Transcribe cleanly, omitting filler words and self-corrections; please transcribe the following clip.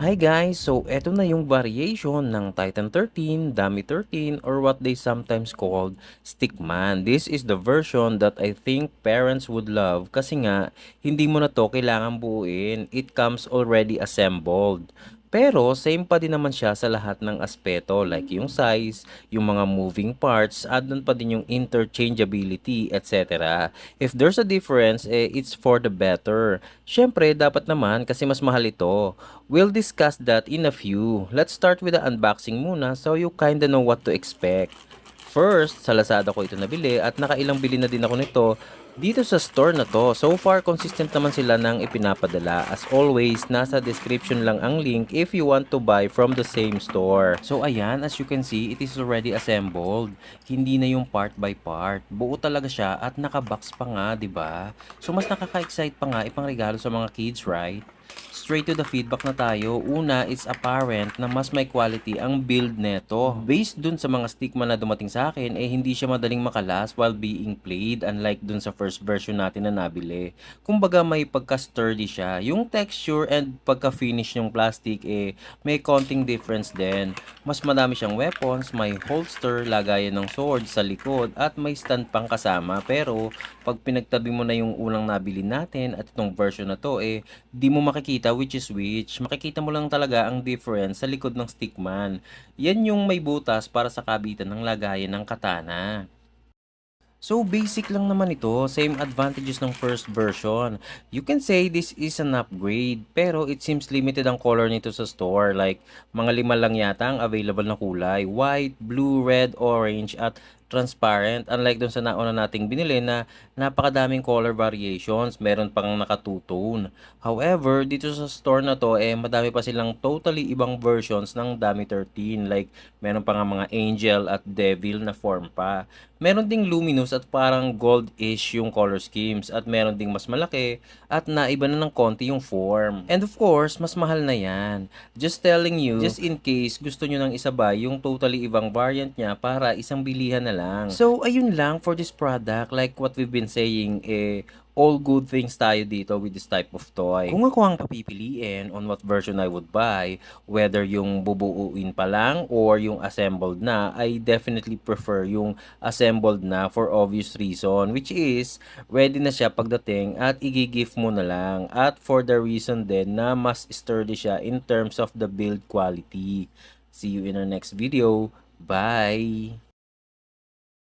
Hi guys! So eto na yung variation ng Titan 13, Dummy 13, or what they sometimes called Stickman. This is the version that I think parents would love kasi nga hindi mo na to kailangan buuin. It comes already assembled. Pero same pa din naman siya sa lahat ng aspeto like yung size, yung mga moving parts, at doon pa din yung interchangeability, etc. If there's a difference, it's for the better. Syempre, dapat naman kasi mas mahal ito. We'll discuss that in a few. Let's start with the unboxing muna so you kinda know what to expect. First, sa Lazada ko ito nabili at nakailang bili na din ako nito dito sa store na to. So far, consistent naman sila ng ipinapadala. As always, nasa description lang ang link if you want to buy from the same store. So ayan, as you can see, it is already assembled. Hindi na yung part by part. Buo talaga siya at nakabox pa nga, 'di ba? So mas nakaka-excite pa nga ipang regalo sa mga kids, right? Straight to the feedback na tayo. Una, it's apparent na mas may quality ang build neto. Based dun sa mga stickman na dumating sa akin, hindi siya madaling makalas while being played unlike dun sa first version natin na nabili. Kumbaga may pagka-sturdy siya. Yung texture and pagka-finish ng plastic may konting difference din. Mas madami siyang weapons, may holster, lagayan ng sword sa likod at may stand pang kasama. Pero pag pinagtabi mo na yung unang nabili natin at itong version na to di mo makikita which is which. Makikita mo lang talaga ang difference sa likod ng stickman. Yan yung may butas para sa kabitan ng lagayan ng katana. So basic lang naman ito, same advantages ng first version. You can say this is an upgrade, pero it seems limited ang color nito sa store. Like mga lima lang yata ang available na kulay, white, blue, red, orange at transparent. Unlike dun sa nauna nating binili na napakadaming color variations, meron pang naka two-tone. However, dito sa store na to madami pa silang totally ibang versions ng Dummy 13. Like meron pa nga mga angel at devil na form pa. Meron ding luminous at parang gold-ish yung color schemes at meron ding mas malaki at naiba na ng konti yung form. And of course, mas mahal na yan. Just telling you, just in case gusto nyo nang isabay yung totally ibang variant niya para isang bilihan na lang. So, ayun lang for this product. Like what we've been saying, all good things tayo dito with this type of toy. Kung ako ang papipiliin on what version I would buy, whether yung bubuuin pa lang or yung assembled na, I definitely prefer yung assembled na for obvious reason, which is ready na siya pagdating at i-gift mo na lang, at for the reason din na mas sturdy siya in terms of the build quality. See you in our next video. Bye!